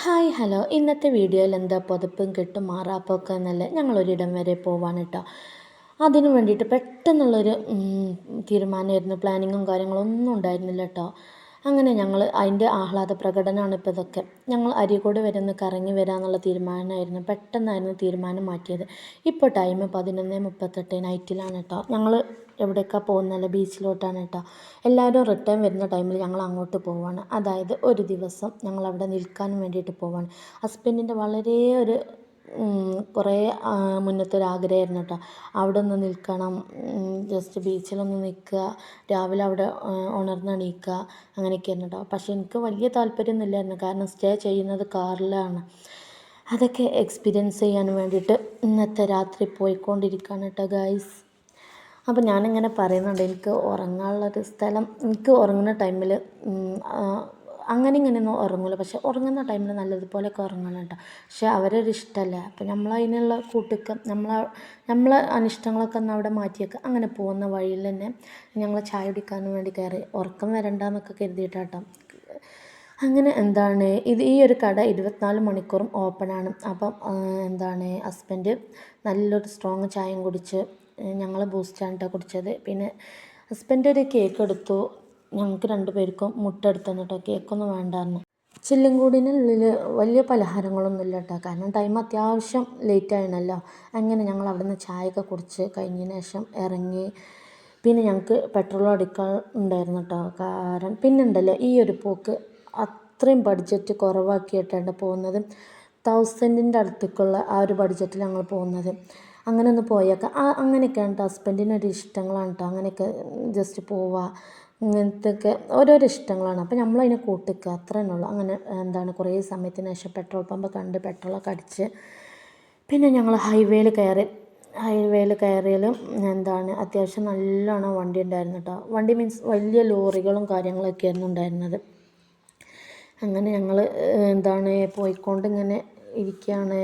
Hi hello ഇന്നത്തെ വീഡിയോയിൽ എന്താ പുതപ്പും കെട്ടും മാറാപ്പൊക്കെ എന്നല്ല ഞങ്ങളൊരിടം വരെ പോവാണ് കേട്ടോ. അതിന് വേണ്ടിയിട്ട് പെട്ടെന്നുള്ളൊരു തീരുമാനമായിരുന്നു. പ്ലാനിങ്ങും കാര്യങ്ങളൊന്നും ഉണ്ടായിരുന്നില്ല കേട്ടോ. അങ്ങനെ ഞങ്ങൾ അതിൻ്റെ ആഹ്ലാദ പ്രകടനമാണ് ഇപ്പോൾ ഇതൊക്കെ. ഞങ്ങൾ അരീക്കോട് വരെ ഒന്ന് കറങ്ങി വരാമെന്നുള്ള തീരുമാനമായിരുന്നു. പെട്ടെന്നായിരുന്നു തീരുമാനം മാറ്റിയത്. ഇപ്പോൾ ടൈം 11:38 നൈറ്റിലാണ് കേട്ടോ. ഞങ്ങൾ എവിടേക്കാണ് പോകുന്നതല്ല, ബീച്ചിലോട്ടാണ് കേട്ടോ. എല്ലാവരും റിട്ടേൺ വരുന്ന ടൈമിൽ ഞങ്ങൾ അങ്ങോട്ട് പോവാണ്. അതായത് ഒരു ദിവസം ഞങ്ങളവിടെ നിൽക്കാൻ വേണ്ടിയിട്ട് പോവാണ്. ഹസ്ബൻഡിൻ്റെ വളരെ ഒരു കുറേ മുന്നത്തെ ഒരു ആഗ്രഹമായിരുന്നു കേട്ടോ. അവിടെ ഒന്ന് നിൽക്കണം, ജസ്റ്റ് ബീച്ചിലൊന്ന് നിൽക്കുക, രാവിലെ അവിടെ ഉണർന്നെണീക്കുക, അങ്ങനെയൊക്കെയായിരുന്നു കേട്ടോ. പക്ഷേ എനിക്ക് വലിയ താല്പര്യമൊന്നുമില്ലായിരുന്നു, കാരണം സ്റ്റേ ചെയ്യുന്നത് കാറിലാണ്. അതൊക്കെ എക്സ്പീരിയൻസ് ചെയ്യാൻ വേണ്ടിയിട്ട് ഇന്നത്തെ രാത്രി പോയിക്കൊണ്ടിരിക്കുകയാണ് കേട്ടോ ഗൈസ്. അപ്പോൾ ഞാനിങ്ങനെ പറയുന്നുണ്ട്, എനിക്ക് ഉറങ്ങാനുള്ളൊരു സ്ഥലം, എനിക്ക് ഉറങ്ങുന്ന ടൈമിൽ അങ്ങനെ ഇങ്ങനെയൊന്നും ഉറങ്ങില്ല, പക്ഷെ ഉറങ്ങുന്ന ടൈമിൽ നല്ലതുപോലെയൊക്കെ ഉറങ്ങണം കേട്ടോ. പക്ഷെ അവരൊരു ഇഷ്ടമല്ല, അപ്പോൾ നമ്മൾ അതിനുള്ള കൂട്ടിക്ക് നമ്മളെ അനിഷ്ടങ്ങളൊക്കെ ഒന്ന് അവിടെ മാറ്റിയേക്കുക. അങ്ങനെ പോകുന്ന വഴിയിൽ തന്നെ ഞങ്ങൾ ചായ കുടിക്കാൻ വേണ്ടി കയറി. ഉറക്കം വരണ്ടെന്നൊക്കെ കരുതിയിട്ടാട്ടോ. അങ്ങനെ ഈ ഒരു കട 24 മണിക്കൂറും ഓപ്പണാണ്. അപ്പം ഹസ്ബൻഡ് നല്ലൊരു സ്ട്രോങ് ചായയും കുടിച്ച്, ഞങ്ങൾ ബൂസ്റ്റാണ് കേട്ടോ കുടിച്ചത്. പിന്നെ ഹസ്ബൻഡ് ഒരു കേക്ക് എടുത്തു, ഞങ്ങൾക്ക് 2 പേർക്കും മുട്ട എടുത്തു കേട്ടോ. കേക്കൊന്നും വേണ്ടായിരുന്നു. ചില്ലുംകൂടിനുള്ളിൽ വലിയ പലഹാരങ്ങളൊന്നുമില്ല കേട്ടോ, കാരണം ടൈം അത്യാവശ്യം ലേറ്റ് ആയിരുന്നല്ലോ. അങ്ങനെ ഞങ്ങൾ അവിടെ നിന്ന് ചായയൊക്കെ കുടിച്ച് കഴിഞ്ഞതിന് ശേഷം ഇറങ്ങി. പിന്നെ ഞങ്ങൾക്ക് പെട്രോൾ അടിക്കാൻ ഉണ്ടായിരുന്നു കേട്ടോ. കാരണം പിന്നെ ഉണ്ടല്ലോ, ഈ ഒരു പോക്ക് അത്രയും ബഡ്ജറ്റ് കുറവാക്കിയിട്ടാണ് പോകുന്നത്. 1000ൻ്റെ അടുത്തേക്കുള്ള ആ ഒരു ബഡ്ജറ്റിൽ ഞങ്ങൾ പോകുന്നത്. അങ്ങനെ ഒന്ന് പോയേക്കാം. അങ്ങനെയൊക്കെയാണ് കേട്ടോ, ഹസ്ബൻഡിനൊരു ഇഷ്ടങ്ങളാണ് കേട്ടോ. അങ്ങനെയൊക്കെ ജസ്റ്റ് പോവുക, ഇങ്ങനത്തെയൊക്കെ ഓരോരോ ഇഷ്ടങ്ങളാണ്. അപ്പോൾ നമ്മളതിനെ കൂട്ടിക്കുക, അത്ര തന്നെ ഉള്ളൂ. അങ്ങനെ കുറേ സമയത്തിന് ശേഷം പെട്രോൾ പമ്പ് കണ്ട് പെട്രോളൊക്കെ അടിച്ച് പിന്നെ ഞങ്ങൾ ഹൈവേയിൽ കയറിയാലും അത്യാവശ്യം നല്ലോണം വണ്ടി ഉണ്ടായിരുന്നു കേട്ടോ. വണ്ടി മീൻസ് വലിയ ലോറികളും കാര്യങ്ങളൊക്കെയായിരുന്നു ഉണ്ടായിരുന്നത്. അങ്ങനെ ഞങ്ങൾ പോയിക്കൊണ്ട് ഇങ്ങനെ ഇരിക്കുകയാണ്.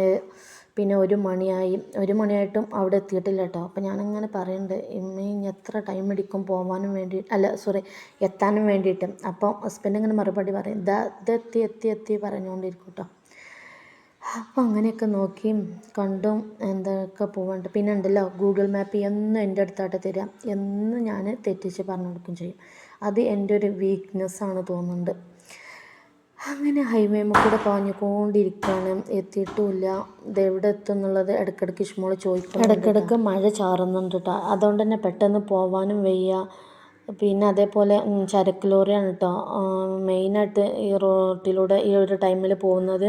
പിന്നെ 1 മണിയായി. 1 മണിയായിട്ടും അവിടെ എത്തിയിട്ടില്ല കേട്ടോ. അപ്പോൾ ഞാനങ്ങനെ പറയുന്നുണ്ട്, ഇനി എത്ര ടൈം എടുക്കും പോകാനും വേണ്ടി, എത്താനും വേണ്ടിയിട്ട്. അപ്പോൾ ഹസ്ബൻഡ് ഇങ്ങനെ മറുപടി പറയും, ഇതെത്തി പറഞ്ഞുകൊണ്ടിരിക്കും കേട്ടോ. അപ്പോൾ അങ്ങനെയൊക്കെ നോക്കിയും കണ്ടും എന്തൊക്കെ പോകാനുണ്ട്. പിന്നെ ഉണ്ടല്ലോ, ഗൂഗിൾ മാപ്പ് എന്നും എൻ്റെ അടുത്തായിട്ട് തരിക, എന്നും ഞാൻ തെറ്റിച്ച് പറഞ്ഞു കൊടുക്കുകയും ചെയ്യും. അത് എൻ്റെ ഒരു വീക്ക്നെസ്സാണ് തോന്നുന്നുണ്ട്. അങ്ങനെ ഹൈവേമ്മ കൂടെ പാഞ്ഞുകൊണ്ടിരിക്കുകയാണ്. എത്തിയിട്ടുമില്ല. ഇതെവിടെ എത്തും എന്നുള്ളത് ഇടയ്ക്കിടയ്ക്ക് ഇഷ്മോള് ചോദിക്കും. ഇടയ്ക്കിടയ്ക്ക് മഴ ചാറുന്നുണ്ട് കേട്ടോ. അതുകൊണ്ട് തന്നെ പെട്ടെന്ന് പോകാനും വയ്യ. പിന്നെ അതേപോലെ ചരക്ക് ലോറിയാണ് കേട്ടോ മെയിനായിട്ട് ഈ റോട്ടിലൂടെ ഈ ഒരു ടൈമിൽ പോകുന്നത്.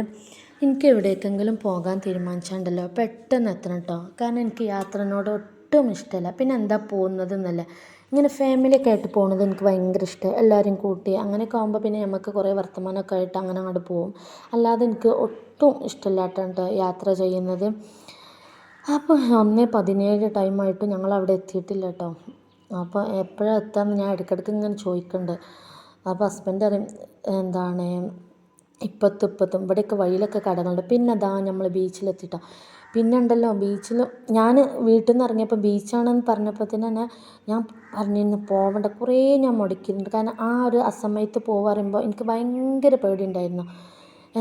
എനിക്ക് എവിടേക്കെങ്കിലും പോകാൻ തീരുമാനിച്ചാണ്ടല്ലോ പെട്ടെന്ന് എത്തണം കേട്ടോ. കാരണം എനിക്ക് യാത്രനോട് ഒട്ടും ഇഷ്ടമല്ല. പിന്നെ എന്താ പോകുന്നത് എന്നല്ല, ഇങ്ങനെ ഫാമിലിയൊക്കെ ആയിട്ട് പോകുന്നത് എനിക്ക് ഭയങ്കര ഇഷ്ടമാണ്. എല്ലാവരും കൂട്ടി അങ്ങനെയൊക്കെ ആകുമ്പോൾ പിന്നെ നമുക്ക് കുറേ വർത്തമാനമൊക്കെ ആയിട്ട് അങ്ങനെ അങ്ങോട്ട് പോകും. അല്ലാതെ എനിക്ക് ഒട്ടും ഇഷ്ടമില്ലാട്ടാണ് യാത്ര ചെയ്യുന്നത്. അപ്പോൾ 1:17 ടൈമായിട്ടും ഞങ്ങളവിടെ എത്തിയിട്ടില്ല കേട്ടോ. അപ്പോൾ എപ്പോഴാണ് എത്താമെന്ന് ഞാൻ ഇടയ്ക്കിടയ്ക്ക് ഇങ്ങനെ ചോദിക്കുന്നുണ്ട്. അപ്പോൾ ഹസ്ബൻഡ് പറയും, ഇപ്പത്തും ഇവിടെയൊക്കെ വഴിയിലൊക്കെ കടകളുണ്ട്. പിന്നെ അതാ നമ്മൾ ബീച്ചിലെത്തിയിട്ടോ. പിന്നെ ഉണ്ടല്ലോ, ബീച്ചിൽ ഞാൻ വീട്ടിൽ നിന്ന് ഇറങ്ങിയപ്പോൾ ബീച്ചാണെന്ന് പറഞ്ഞപ്പോൾ തന്നെ ഞാൻ പറഞ്ഞിരുന്നു പോവണ്ട. കുറേ ഞാൻ മുടക്കിയിട്ടുണ്ട്. കാരണം ആ ഒരു അസമയത്ത് പറയുമ്പോൾ എനിക്ക് ഭയങ്കര പേടിയുണ്ടായിരുന്നു.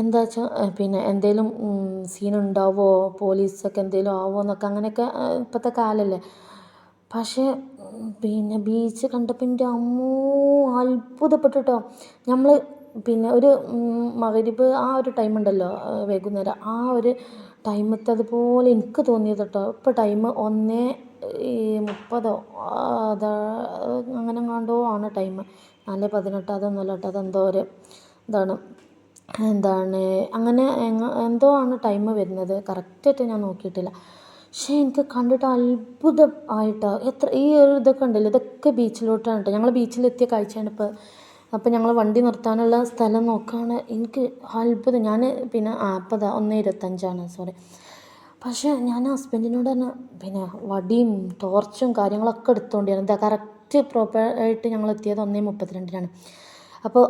എന്താ വെച്ചാൽ പിന്നെ എന്തെങ്കിലും സീനുണ്ടാവുമോ, പോലീസൊക്കെ എന്തെങ്കിലും ആവുമോ എന്നൊക്കെ, അങ്ങനെയൊക്കെ ഇപ്പോഴത്തെ കാലമല്ലേ. പക്ഷേ പിന്നെ ബീച്ച് കണ്ടപ്പോൾ എൻ്റെ അമ്മോ അത്ഭുതപ്പെട്ടു കേട്ടോ. നമ്മൾ പിന്നെ ഒരു മഗ്‌രിബ് ആ ഒരു ടൈമുണ്ടല്ലോ, വൈകുന്നേരം ആ ഒരു ടൈമത്തെ അതുപോലെ എനിക്ക് തോന്നിയത് കേട്ടോ. ഇപ്പോൾ ടൈം 1:30 അതാ അങ്ങനെ എങ്ങാണ്ടോ ആണ് ടൈം. 4:18 അതൊന്നുമല്ല കേട്ടോ. അതെന്തോ ഒരു അങ്ങനെ എന്തോ ആണ് ടൈം വരുന്നത്. കറക്റ്റായിട്ട് ഞാൻ നോക്കിയിട്ടില്ല. പക്ഷേ എനിക്ക് കണ്ടിട്ട് അത്ഭുതം ആയിട്ടോ. ഈ ഒരു ഇതൊക്കെ ഉണ്ടല്ലോ, ഇതൊക്കെ ബീച്ചിലോട്ടാണ് കേട്ടോ. ഞങ്ങൾ ബീച്ചിലെത്തിയ കാഴ്ചയാണ് ഇപ്പോൾ. അപ്പോൾ ഞങ്ങൾ വണ്ടി നിർത്താനുള്ള സ്ഥലം നോക്കുകയാണ്. എനിക്ക് അത്ഭുതം. ഞാൻ പിന്നെ അപ്പോൾ 1:25 പക്ഷേ ഞാൻ ഹസ്ബൻഡിനോട് തന്നെ പിന്നെ വടിയും ടോർച്ചും കാര്യങ്ങളൊക്കെ എടുത്തുകൊണ്ടിരുന്നു. കറക്റ്റ് പ്രോപ്പറായിട്ട് ഞങ്ങൾ എത്തിയത് 1:32 അപ്പോൾ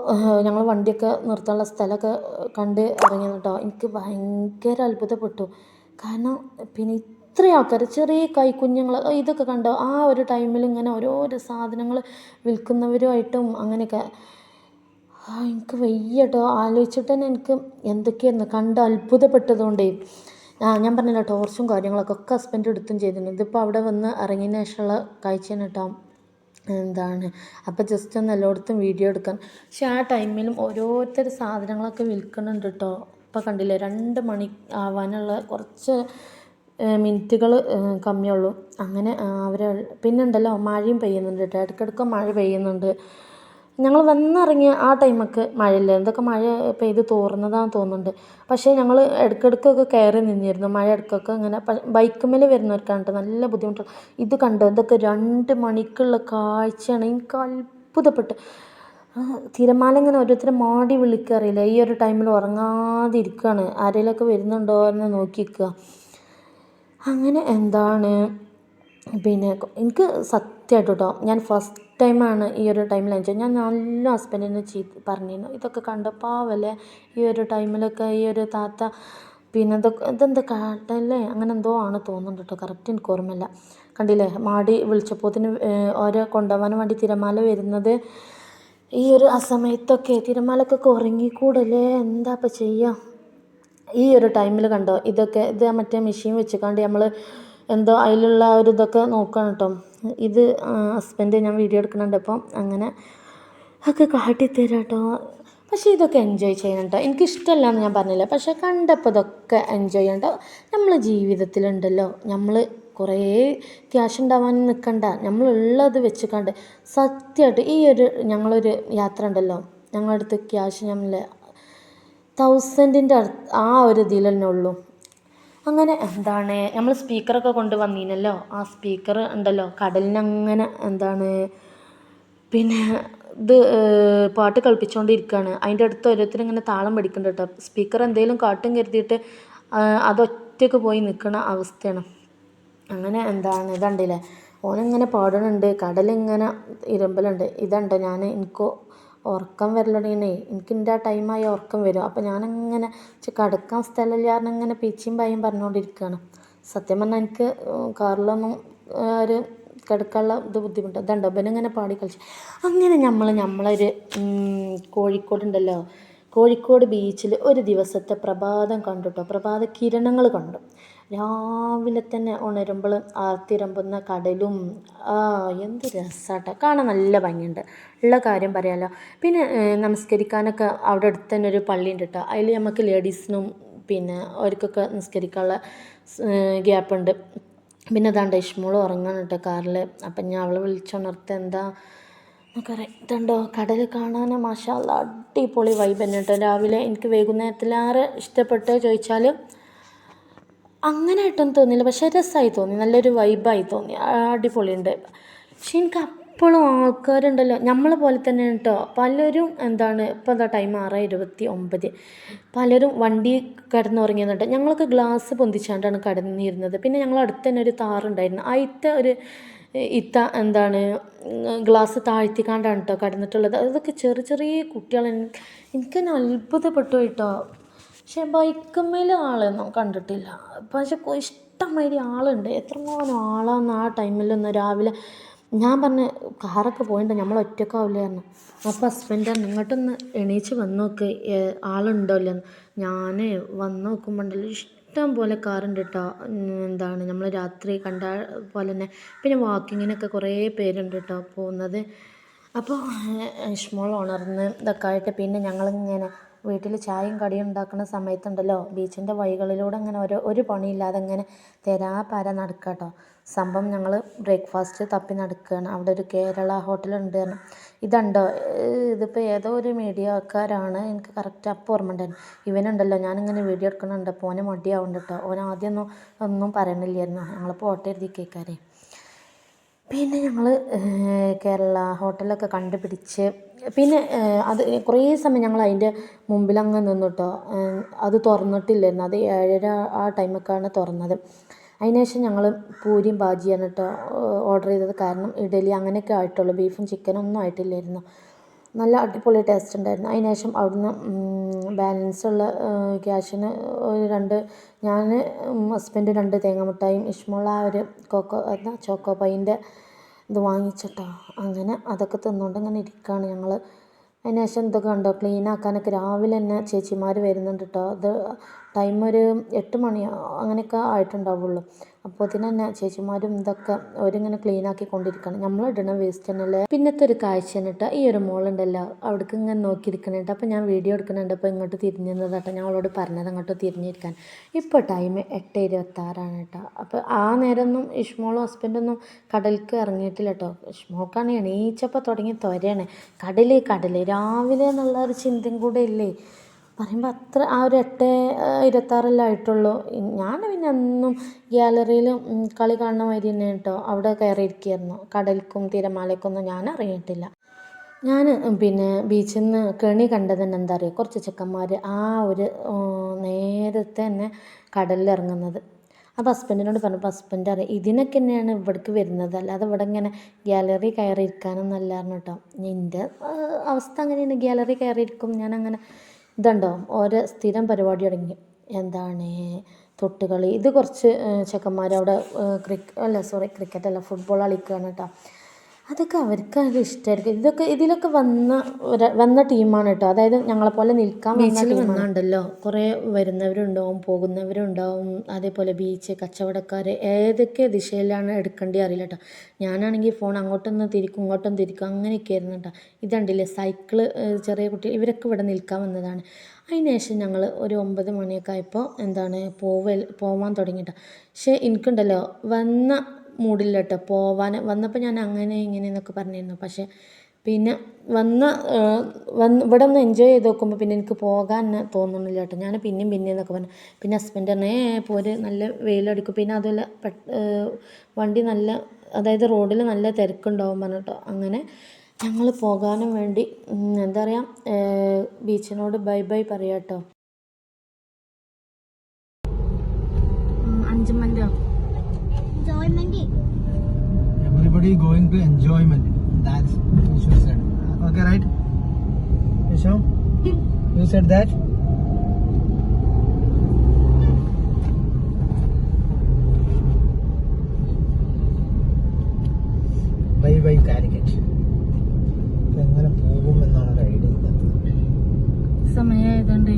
ഞങ്ങൾ വണ്ടിയൊക്കെ നിർത്താനുള്ള സ്ഥലമൊക്കെ കണ്ട് ഇറങ്ങി കേട്ടോ. എനിക്ക് ഭയങ്കര അത്ഭുതപ്പെട്ടു. കാരണം പിന്നെ ഇത്രയും ആൾക്കാർ, ചെറിയ കൈക്കുഞ്ഞുങ്ങൾ, ഇതൊക്കെ കണ്ടോ ആ ഒരു ടൈമിൽ ഇങ്ങനെ ഓരോരോ സാധനങ്ങൾ വിൽക്കുന്നവരുമായിട്ടും അങ്ങനെയൊക്കെ. എനിക്ക് വയ്യ കേട്ടോ, ആലോചിച്ചിട്ട് തന്നെ എനിക്ക് എന്തൊക്കെയായിരുന്നു കണ്ട് അത്ഭുതപ്പെട്ടതുകൊണ്ടേ. ഞാൻ പറഞ്ഞില്ല ടോർച്ചും കാര്യങ്ങളൊക്കെ ഹസ്ബൻഡ് എടുത്തും ചെയ്തിരുന്നു. ഇതിപ്പോൾ അവിടെ വന്ന് ഇറങ്ങിയതിന് ശേഷമുള്ള കാഴ്ചയാണ് കേട്ടോ. അപ്പോൾ ജസ്റ്റ് ഒന്ന് എല്ലായിടത്തും വീഡിയോ എടുക്കാൻ. പക്ഷെ ആ ടൈമിലും ഓരോരുത്തർ സാധനങ്ങളൊക്കെ വിൽക്കുന്നുണ്ട് കേട്ടോ. ഇപ്പോൾ കണ്ടില്ലേ 2 മണി ആവാനുള്ള കുറച്ച് മിനിറ്റുകൾ കമ്മിയുള്ളൂ. അങ്ങനെ അവർ പിന്നെ ഉണ്ടല്ലോ മഴയും പെയ്യുന്നുണ്ട് കേട്ടോ, ഇടയ്ക്കിടയ്ക്ക് മഴ പെയ്യുന്നുണ്ട്. ഞങ്ങൾ വന്നിറങ്ങിയ ആ ടൈമൊക്കെ മഴയില്ല, എന്തൊക്കെ മഴ പെയ്ത് തോർന്നതാണെന്ന് തോന്നുന്നുണ്ട്. പക്ഷേ ഞങ്ങൾ ഇടയ്ക്കിടയ്ക്കൊക്കെ കയറി നിന്നിരുന്നു. മഴ ഇടയ്ക്കൊക്കെ ഇങ്ങനെ ബൈക്കുമ്മേൽ വരുന്നവർക്കാണ് കേട്ടോ നല്ല ബുദ്ധിമുട്ട്. ഇത് കണ്ടോ, ഇതൊക്കെ 2 മണിക്കുള്ള കാഴ്ചയാണ്. എനിക്ക് അത്ഭുതപ്പെട്ട്. തിരമാല ഇങ്ങനെ ഓരോരുത്തരെ മാടി വിളിക്കറിയില്ല. ഈ ഒരു ടൈമിൽ ഉറങ്ങാതിരിക്കുകയാണ്, ആരെങ്കിലുമൊക്കെ വരുന്നുണ്ടോ എന്ന് നോക്കി നിൽക്കുക. അങ്ങനെ പിന്നെ എനിക്ക് സത്യമായിട്ട് കേട്ടോ, ഞാൻ ഫസ്റ്റ് ടൈമാണ് ഈ ഒരു ടൈമിൽ എൻജോയ്. ഞാൻ നല്ല ഹസ്ബൻഡിനെ പറഞ്ഞിരുന്നു, ഇതൊക്കെ കണ്ടപ്പാവല്ലേ ഈ ഒരു ടൈമിലൊക്കെ ഈ ഒരു താത്ത പിന്നെ ഇതെന്താ കാട്ടല്ലേ അങ്ങനെ എന്തോ ആണ് തോന്നുന്നുണ്ട് കേട്ടോ, കറക്റ്റ് എനിക്ക് ഓർമ്മയില്ല. കണ്ടില്ലേ മാടി വിളിച്ചപ്പോത്തിന് ഓരോ കൊണ്ടുപോകാൻ വേണ്ടി തിരമാല വരുന്നത്. ഈ ഒരു ആ സമയത്തൊക്കെ തിരമാലക്കൊക്കെ ഉറങ്ങിക്കൂടല്ലേ, എന്താ ഇപ്പം ചെയ്യുക. ഈ ഒരു ടൈമിൽ കണ്ടോ ഇത് മറ്റേ മെഷീൻ വെച്ചിക്കാണ്ട് നമ്മൾ എന്തോ അതിലുള്ള ഒരു ഇതൊക്കെ നോക്കണം കേട്ടോ. ഇത് ഹസ്ബൻഡ് ഞാൻ വീഡിയോ എടുക്കുന്നുണ്ട്. അപ്പം അങ്ങനെ ഒക്കെ കാട്ടിത്തരാം കേട്ടോ. പക്ഷേ ഇതൊക്കെ എൻജോയ് ചെയ്യണം കേട്ടോ. എനിക്കിഷ്ടമല്ല എന്ന് ഞാൻ പറഞ്ഞില്ല, പക്ഷേ കണ്ടപ്പോൾ ഇതൊക്കെ എൻജോയ് ചെയ്യണം കേട്ടോ. നമ്മൾ ജീവിതത്തിലുണ്ടല്ലോ, നമ്മൾ കുറേ ക്യാഷ് ഉണ്ടാവാൻ നിൽക്കണ്ട, നമ്മളുള്ളത് വെച്ച് കണ്ട് സത്യമായിട്ട് ഈ ഒരു ഞങ്ങളൊരു യാത്ര ഉണ്ടല്ലോ, ഞങ്ങളുടെ അടുത്ത് ക്യാഷ് നമ്മൾ 1000ൻ്റെ ആ ഒരു ഇതിൽ തന്നെ ഉള്ളൂ. അങ്ങനെ നമ്മൾ സ്പീക്കറൊക്കെ കൊണ്ട് വന്നീനല്ലോ, ആ സ്പീക്കർ ഉണ്ടല്ലോ കടലിനങ്ങനെ പിന്നെ ഇത് പാട്ട് കളിപ്പിച്ചുകൊണ്ടിരിക്കുകയാണ്. അതിൻ്റെ അടുത്ത് ഓരോരുത്തരും ഇങ്ങനെ താളം പഠിക്കുന്നുണ്ട് കേട്ടോ. സ്പീക്കർ എന്തെങ്കിലും കാട്ടും കരുതിയിട്ട് അതൊറ്റക്ക് പോയി നിൽക്കുന്ന അവസ്ഥയാണ്. അങ്ങനെ ഇതുണ്ടല്ലേ, ഓനിങ്ങനെ പാടുന്നുണ്ട്, കടലിങ്ങനെ ഇരമ്പലുണ്ട്. ഇതുണ്ട് എനിക്ക് ഉറക്കം വരലുടങ്ങി. എനിക്ക് എൻ്റെ ആ ടൈമായി ഉറക്കം വരും. അപ്പോൾ ഞാനങ്ങനെ കിടക്കാൻ സ്ഥലമില്ലാതെ ഇങ്ങനെ പിച്ചിയും പായും പറഞ്ഞുകൊണ്ടിരിക്കുകയാണ്. സത്യം പറഞ്ഞാൽ എനിക്ക് കാറിലൊന്നും ഒരു കിടക്കാനുള്ള ഇത് ബുദ്ധിമുട്ട്. ഇതുണ്ടോ ഇവനിങ്ങനെ പാടി കളിച്ച്. അങ്ങനെ നമ്മളൊരു കോഴിക്കോടുണ്ടല്ലോ, കോഴിക്കോട് ബീച്ചിൽ ഒരു ദിവസത്തെ പ്രഭാതം കണ്ടു കേട്ടോ. പ്രഭാത കിരണങ്ങൾ കണ്ടു. രാവിലെ തന്നെ ഉണരുമ്പോൾ ആർത്തിരമ്പുന്ന കടലും എന്ത് രസമാട്ടോ, കാണാൻ നല്ല ഭംഗിയുണ്ട്. ഉള്ള കാര്യം പറയാമല്ലോ. പിന്നെ നമസ്കരിക്കാനൊക്കെ അവിടെ അടുത്ത് തന്നെ ഒരു പള്ളിയുണ്ട് കേട്ടോ. അതിൽ നമുക്ക് ലേഡീസിനും പിന്നെ അവർക്കൊക്കെ നിസ്കരിക്കാനുള്ള ഗ്യാപ്പുണ്ട്. പിന്നെ അതാണ്ട് ഇഷ്മോൾ ഉറങ്ങാണ് കേട്ടോ കാറിൽ. അപ്പം ഞാൻ അവളെ വിളിച്ചുണർത്ത് എന്താ നമുക്കറിയാം. ഇതുണ്ടോ കടൽ കാണാൻ മാഷാ അല്ലാ അടിപൊളി വൈബ് തന്നെ കേട്ടോ. രാവിലെ എനിക്ക് വൈകുന്നേരത്തിലേറെ ഇഷ്ടപ്പെട്ട് ചോദിച്ചാൽ അങ്ങനെ ആയിട്ടൊന്നും തോന്നിയില്ല, പക്ഷേ രസമായി തോന്നി, നല്ലൊരു വൈബായി തോന്നി, അടിപൊളിയുണ്ട്. പക്ഷെ എനിക്ക് അപ്പോഴും ആൾക്കാരുണ്ടല്ലോ നമ്മളെ പോലെ തന്നെ കേട്ടോ. പലരും ഇപ്പോൾ എന്താ ടൈം 6:29. പലരും വണ്ടി കിടന്നുറങ്ങിയെന്നുണ്ട്. ഞങ്ങളൊക്കെ ഗ്ലാസ് പൊന്തിച്ചാണ്ടാണ് കിടന്നിരുന്നത്. പിന്നെ ഞങ്ങൾ അടുത്ത് തന്നെ ഒരു താറുണ്ടായിരുന്നു, അതിൻ്റെ ഒരു ഗ്ലാസ് താഴ്ത്തിക്കാണ്ടാണ് കേട്ടോ കിടന്നിട്ടുള്ളത്. അതൊക്കെ ചെറിയ ചെറിയ കുട്ടികൾ. എനിക്ക് തന്നെ അത്ഭുതപ്പെട്ടു കേട്ടോ. പക്ഷേ ബൈക്കുമ്മേൽ ആളൊന്നും കണ്ടിട്ടില്ല. പക്ഷെ ഇഷ്ടംമാതിരി ആളുണ്ട്. എത്രമാത്രം ആളാന്ന് ആ ടൈമിലൊന്ന് രാവിലെ. ഞാൻ പറഞ്ഞ് കാറൊക്കെ പോയിട്ടുണ്ട്, നമ്മൾ ഒറ്റക്കാവില്ല പറഞ്ഞു. അപ്പോൾ ഹസ്ബൻഡ് പറഞ്ഞു ഇങ്ങോട്ടൊന്ന് എണീച്ച് വന്ന് നോക്ക് ആളുണ്ടോ ഇല്ലെന്ന്. ഞാൻ വന്ന് നോക്കുമ്പോണ്ടല്ലോ ഇഷ്ടം പോലെ കാറുണ്ട് കേട്ടോ. നമ്മൾ രാത്രി കണ്ട പോലെ തന്നെ. പിന്നെ വാക്കിങ്ങിനൊക്കെ കുറേ പേരുണ്ട് കേട്ടോ പോകുന്നത്. അപ്പോൾ ഇഷ്മോൾ ഉണർന്ന് ഇതൊക്കെ ആയിട്ട് പിന്നെ ഞങ്ങളിങ്ങനെ വീട്ടിൽ ചായയും കടിയും ഉണ്ടാക്കുന്ന സമയത്തുണ്ടല്ലോ ബീച്ചിൻ്റെ വഴികളിലൂടെ ഇങ്ങനെ ഒരു പണിയില്ലാതെ ഇങ്ങനെ തെരാപ്പാര നടക്കുക കേട്ടോ. സംഭവം ഞങ്ങൾ ബ്രേക്ക്ഫാസ്റ്റ് തപ്പി നടക്കുകയാണ്. അവിടെ ഒരു കേരള ഹോട്ടലുണ്ട്. ഇതുണ്ടോ ഇതിപ്പോൾ ഏതോ ഒരു മീഡിയക്കാരാണ്, എനിക്ക് കറക്റ്റ് അപ്പോൾ ഓർമ്മ ഉണ്ടായിരുന്നു. ഇവനുണ്ടല്ലോ ഞാനിങ്ങനെ വീഡിയോ എടുക്കുന്നുണ്ട്, അപ്പോൾ ഓന് മടിയാവുന്നുണ്ട് കേട്ടോ. ഓൻ ആദ്യമൊന്നും ഒന്നും പറയണില്ലായിരുന്നു, ഞങ്ങൾ പോട്ടെ എഴുതി കേൾക്കാറേ. പിന്നെ ഞങ്ങൾ കേരള ഹോട്ടലൊക്കെ കണ്ടുപിടിച്ച് പിന്നെ അത് കുറേ സമയം ഞങ്ങൾ അതിൻ്റെ മുമ്പിലങ്ങ് നിന്നു കേട്ടോ. അത് തുറന്നിട്ടില്ലായിരുന്നു, അത് 7:30 ആ ടൈമൊക്കെയാണ് തുറന്നത്. അതിന് ശേഷം ഞങ്ങൾ പൂരിയും ബാജിയാണ് കേട്ടോ ഓർഡർ ചെയ്തത്. കാരണം ഇഡലി അങ്ങനെയൊക്കെ ആയിട്ടുള്ളൂ, ബീഫും ചിക്കനും ഒന്നും ആയിട്ടില്ലായിരുന്നു. നല്ല അടിപൊളി ടേസ്റ്റ് ഉണ്ടായിരുന്നു. അതിന് ശേഷം അവിടുന്ന് ബാലൻസുള്ള ക്യാഷിന് ഞാൻ ഹസ്ബൻഡ് 2 തേങ്ങാമിഠായും ഇഷ്മോള ഒരു ചോക്കോ പൈൻ്റെ ഇത് വാങ്ങിച്ചിട്ടോ. അങ്ങനെ അതൊക്കെ തിന്നുകൊണ്ട് ഇങ്ങനെ ഇരിക്കുകയാണ് ഞങ്ങൾ. അതിന് ശേഷം എന്തൊക്കെ ഉണ്ടോ ക്ലീൻ ആക്കാനൊക്കെ രാവിലെ തന്നെ ചേച്ചിമാർ വരുന്നുണ്ട് കേട്ടോ. അത് ടൈം ഒരു 8 മണി അങ്ങനെയൊക്കെ ആയിട്ടുണ്ടാവുള്ളൂ. അപ്പോൾ തന്നെ ചേച്ചിമാരും ഇതൊക്കെ അവരിങ്ങനെ ക്ലീൻ ആക്കിക്കൊണ്ടിരിക്കണം. നമ്മളിടണ വേസ്റ്റ് തന്നെയല്ലേ. പിന്നത്തെ ഒരു കാഴ്ച കേട്ടോ, ഈ ഒരു മോളുണ്ടല്ലോ അവിടേക്ക് ഇങ്ങനെ നോക്കിയിരിക്കുന്നുണ്ട്. അപ്പോൾ ഞാൻ വീഡിയോ എടുക്കുന്നുണ്ട്. അപ്പോൾ ഇങ്ങോട്ട് തിരിഞ്ഞത് കേട്ടോ, ഞാൻ അവളോട് പറഞ്ഞത് അങ്ങോട്ട് തിരിഞ്ഞിരിക്കാൻ. ഇപ്പോൾ ടൈം 8:26 കേട്ടോ. അപ്പോൾ ആ നേരമൊന്നും ഇഷ്മോളും ഹസ്ബൻഡൊന്നും കടലിലേക്ക് ഇറങ്ങിയിട്ടില്ല കേട്ടോ. ഇഷ്മോൾക്കാണ് എണീച്ചപ്പോൾ തുടങ്ങി തൊരയാണ്. കടൽ രാവിലെ എന്നുള്ള ഒരു ചിന്തയും കൂടെ ഇല്ലേ പറയുമ്പോൾ അത്ര ആ ഒരു 8:26 ആയിട്ടുള്ളൂ. ഞാൻ പിന്നെ എന്നും ഗ്യാലറിയിൽ കളി കാണുന്ന മാതിരി തന്നെ കേട്ടോ അവിടെ കയറിയിരിക്കുകയായിരുന്നു. കടൽക്കും തിരമാലയ്ക്കൊന്നും ഞാൻ ഇറങ്ങിയിട്ടില്ല. ഞാൻ പിന്നെ ബീച്ചിൽ നിന്ന് കെണി കണ്ടത് തന്നെ എന്താ പറയുക, കുറച്ച് ചെക്കന്മാർ ആ ഒരു നേരത്തെ തന്നെ കടലിൽ ഇറങ്ങുന്നത്. അപ്പോൾ ഹസ്ബൻഡിനോട് പറഞ്ഞപ്പോൾ ഹസ്ബൻഡ് അറിയാം ഇതിനൊക്കെ തന്നെയാണ് ഇവിടേക്ക് വരുന്നത്, അല്ലാതെ ഇവിടെ ഇങ്ങനെ ഗ്യാലറി കയറിയിരിക്കാനൊന്നല്ലായിരുന്നു കേട്ടോ. എൻ്റെ അവസ്ഥ അങ്ങനെയാണ്, ഗ്യാലറി കയറിയിരിക്കും ഞാൻ അങ്ങനെ. ഇതുണ്ടോ ഓരോ സ്ഥിരം പരിപാടി തുടങ്ങി. എന്താണ് തൊട്ടുകളി. ഇത് കുറച്ച് ചെക്കന്മാർ അവിടെ ക്രിക്കറ്റ് അല്ല ഫുട്ബോൾ കളിക്കുകയാണ് കേട്ടോ. അതൊക്കെ അവർക്ക് അത് ഇഷ്ടമായിരിക്കും. ഇതിലൊക്കെ വന്ന ടീമാണ് കേട്ടോ. അതായത് ഞങ്ങളെപ്പോലെ നിൽക്കാൻ ബീച്ചിൽ വന്നാണ്ടല്ലോ കുറേ വരുന്നവരുണ്ടാവും പോകുന്നവരുണ്ടാവും. അതേപോലെ ബീച്ച് കച്ചവടക്കാർ ഏതൊക്കെ ദിശയിലാണ് എടുക്കേണ്ടി അറിയില്ല കേട്ടോ. ഞാനാണെങ്കിൽ ഫോൺ അങ്ങോട്ടൊന്ന് തിരിക്കും ഇങ്ങോട്ടൊന്ന് തിരിക്കും അങ്ങനെയൊക്കെ ആയിരുന്നു കേട്ടോ. ഇതുണ്ടല്ലേ സൈക്കിള് ചെറിയ കുട്ടി ഇവരൊക്കെ ഇവിടെ നിൽക്കാൻ വന്നതാണ്. അതിന് ശേഷം ഞങ്ങൾ ഒരു 9 മണിയൊക്കെ ആയപ്പോൾ പോവാൻ തുടങ്ങിയിട്ടോ. പക്ഷേ എനിക്കുണ്ടല്ലോ വന്ന മൂഡില്ല കേട്ടോ വന്നപ്പോൾ ഞാൻ അങ്ങനെ ഇങ്ങനെ എന്നൊക്കെ പറഞ്ഞിരുന്നു. പക്ഷേ പിന്നെ ഇവിടെ ഒന്ന് എൻജോയ് ചെയ്ത് നോക്കുമ്പോൾ പിന്നെ എനിക്ക് പോകാൻ തോന്നുന്നില്ല കേട്ടോ. ഞാൻ പിന്നെയും എന്നൊക്കെ പറഞ്ഞു. പിന്നെ ഹസ്ബൻഡ് പറഞ്ഞേ പോര് നല്ല വെയിലടിക്കും, പിന്നെ അതുമല്ല വണ്ടി നല്ല അതായത് റോഡിൽ നല്ല തിരക്കുണ്ടാവും പറഞ്ഞിട്ടോ. അങ്ങനെ ഞങ്ങൾ പോകാനും വേണ്ടി എന്താ പറയുക ബീച്ചിനോട് ബൈ ബൈ പറയാം കേട്ടോ. Everybody going to enjoyment. That's what you said. Okay, right? Isha? You said that? Bye bye Calicut. എങ്ങനെ പോകുമെന്നാണ് ഒരു ഐഡിയ ഇല്ലാത്തത്. സമയമായതുകൊണ്ട്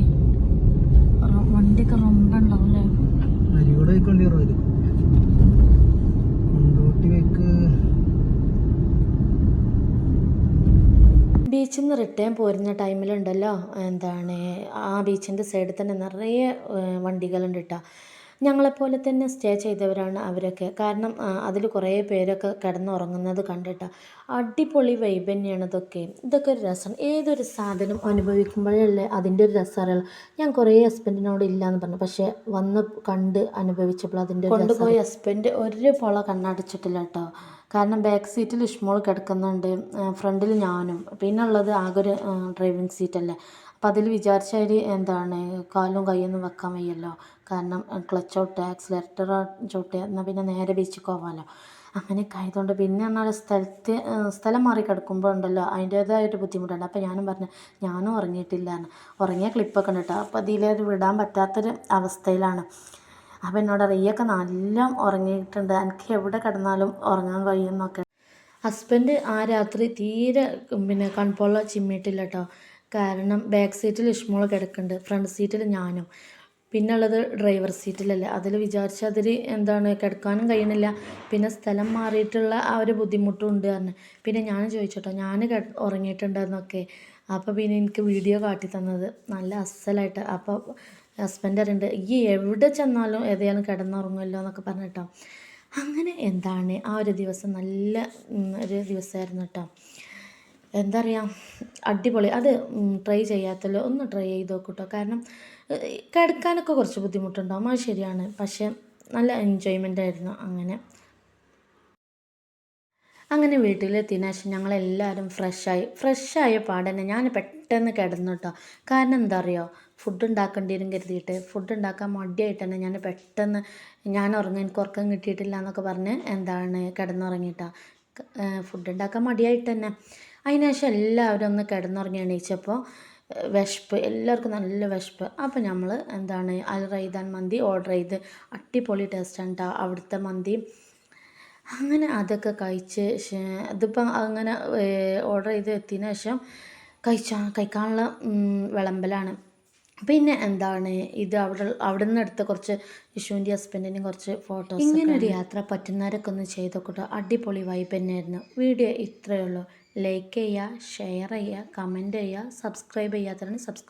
വണ്ടിയൊക്കെ റൊമ്പ ഉണ്ടാവില്ലേ. അരികൂടെ പോയിക്കൊണ്ടി റോഡ് ബീച്ചിൽ നിന്ന് റിട്ടേൺ പോരുന്ന ടൈമിലുണ്ടല്ലോ എന്താണ് ആ ബീച്ചിൻ്റെ സൈഡിൽ തന്നെ നിറയെ വണ്ടികളുണ്ട് കേട്ടോ. ഞങ്ങളെപ്പോലെ തന്നെ സ്റ്റേ ചെയ്തവരാണ് അവരൊക്കെ. കാരണം അതിൽ കുറേ പേരൊക്കെ കിടന്നുറങ്ങുന്നത് കണ്ടിട്ട് അടിപൊളി വൈബ് തന്നെയാണ് ഇതൊക്കെ ഒരു രസമാണ്. ഏതൊരു സാധനം അനുഭവിക്കുമ്പോഴല്ലേ അതിൻ്റെ ഒരു രസം അറിയുള്ളൂ. ഞാൻ കുറേ ഹസ്ബൻഡിനോട് ഇല്ലയെന്ന് പറഞ്ഞു, പക്ഷേ വന്ന് കണ്ട് അനുഭവിച്ചപ്പോൾ അതിൻ്റെ കൊണ്ടുപോയി ഹസ്ബൻഡ് ഒരു പൊള കണ്ണടച്ചിട്ടില്ല കേട്ടോ. കാരണം ബാക്ക് സീറ്റിൽ ഇഷ്മോൾ കിടക്കുന്നുണ്ട്, ഫ്രണ്ടിൽ ഞാനും, പിന്നെ ഉള്ളത് ആകെ ഒരു ഡ്രൈവിംഗ് സീറ്റല്ലേ. അപ്പം അതിൽ വിചാരിച്ചാൽ എന്താണ് കാലും കൈയൊന്നും വെക്കാൻ വയ്യല്ലോ. കാരണം ക്ലച്ച് ഔട്ട് ആക്സിലേറ്റർ ചവിട്ടുക എന്നാൽ പിന്നെ നേരെ ബീച്ചിൽ പോകാമല്ലോ. അങ്ങനെയൊക്കെ ആയതുകൊണ്ട് പിന്നെ എന്നാൽ സ്ഥലം മാറി കിടക്കുമ്പോൾ ഉണ്ടല്ലോ അതിൻ്റേതായൊരു ബുദ്ധിമുട്ടുണ്ട്. അപ്പോൾ ഞാനും പറഞ്ഞു ഞാനും ഉറങ്ങിയിട്ടില്ലാന്ന്. ഉറങ്ങിയ ക്ലിപ്പൊക്കെ ഉണ്ട് കേട്ടോ. അപ്പോൾ അതിലത് വിടാൻ പറ്റാത്തൊരു അവസ്ഥയിലാണ്. അപ്പോൾ എന്നോട് റീയൊക്കെ നല്ല ഉറങ്ങിയിട്ടുണ്ട്, എനിക്ക് എവിടെ കിടന്നാലും ഉറങ്ങാൻ കഴിയുമെന്നൊക്കെ. ഹസ്ബൻഡ് ആ രാത്രി തീരെ കൺപോള ചിമ്മിയിട്ടില്ല കേട്ടോ. കാരണം ബാക്ക് സീറ്റിൽ ഇഷ്മോൾ കിടക്കുന്നുണ്ട്, ഫ്രണ്ട് സീറ്റിൽ ഞാനും, പിന്നെ ഉള്ളത് ഡ്രൈവർ സീറ്റിലല്ലേ. അതിൽ വിചാരിച്ച അതിൽ എന്താണ് കിടക്കാനും കഴിയണില്ല, പിന്നെ സ്ഥലം മാറിയിട്ടുള്ള ആ ഒരു ബുദ്ധിമുട്ടും ഉണ്ട് പറഞ്ഞു. പിന്നെ ഞാൻ ചോദിച്ചോട്ടോ ഞാൻ ഉറങ്ങിയിട്ടുണ്ടെന്നൊക്കെ. അപ്പോൾ പിന്നെ എനിക്ക് വീഡിയോ കാട്ടി തന്നത് നല്ല അസലായിട്ട്. അപ്പോൾ ഹസ്ബൻഡ് അറിയുന്നുണ്ട് ഈ എവിടെ ചെന്നാലും ഏതായാലും കിടന്നുറങ്ങുമല്ലോ എന്നൊക്കെ പറഞ്ഞിട്ടോ. അങ്ങനെ എന്താണ് ആ ഒരു ദിവസം നല്ല ഒരു ദിവസമായിരുന്നു കേട്ടോ. എന്താ പറയുക അടിപൊളി. അത് ട്രൈ ചെയ്യാത്തല്ലോ ഒന്ന് ട്രൈ ചെയ്ത് നോക്കൂട്ടോ. കാരണം കിടക്കാനൊക്കെ കുറച്ച് ബുദ്ധിമുട്ടുണ്ടാകും, അത് ശരിയാണ്, പക്ഷേ നല്ല എൻജോയ്മെൻ്റ് ആയിരുന്നു. അങ്ങനെ വീട്ടിലെത്തിയതിന് ശേഷം ഞങ്ങളെല്ലാവരും ഫ്രഷായ പാടന്നെ ഞാൻ പെട്ടെന്ന് കിടന്നു കേട്ടോ. കാരണം എന്താ അറിയോ ഫുഡ് ഉണ്ടാക്കേണ്ടി വരും കരുതിയിട്ട് ഫുഡ് ഉണ്ടാക്കാൻ മടിയായിട്ട് തന്നെ ഞാൻ പെട്ടെന്ന് എനിക്ക് ഉറക്കം കിട്ടിയിട്ടില്ല എന്നൊക്കെ പറഞ്ഞ് കിടന്നുറങ്ങിയിട്ടാണ്. ഫുഡ് ഉണ്ടാക്കാൻ മടിയായിട്ട് തന്നെ. അതിന് ശേഷം എല്ലാവരും ഒന്ന് കിടന്നുറങ്ങി എണീച്ചപ്പോൾ വിശപ്പ്, എല്ലാവർക്കും നല്ല വിശപ്പ്. അപ്പോൾ നമ്മൾ അൽ റൈദാൻ മന്തി ഓർഡർ ചെയ്ത് അടിപൊളി ടേസ്റ്റാണ് കേട്ടോ അവിടുത്തെ മന്തി. അങ്ങനെ അതൊക്കെ കഴിച്ച് ഇതിപ്പം അങ്ങനെ ഓർഡർ ചെയ്ത് എത്തിയതിന് ശേഷം കഴിക്കാനുള്ള വിളമ്പലാണ്. പിന്നെ എന്താണ് ഇത് അവിടെ നിന്ന് എടുത്ത കുറച്ച് വിഷുവിൻ്റെ ഹസ്ബൻഡിനും കുറച്ച് ഫോട്ടോസ്. ഇങ്ങനെ ഒരു യാത്ര പറ്റുന്നവരൊക്കെ ഒന്ന് ചെയ്തൊക്കെ അടിപൊളി വൈബ് തന്നെയായിരുന്നു. വീഡിയോ ഇത്രയേ ഉള്ളൂ. ലൈക്ക് ചെയ്യുക, ഷെയർ ചെയ്യുക, കമൻറ്റ് ചെയ്യുക, സബ്സ്ക്രൈബ് ചെയ്യാത്തവരാണ് സബ്സ്ക്രൈബ്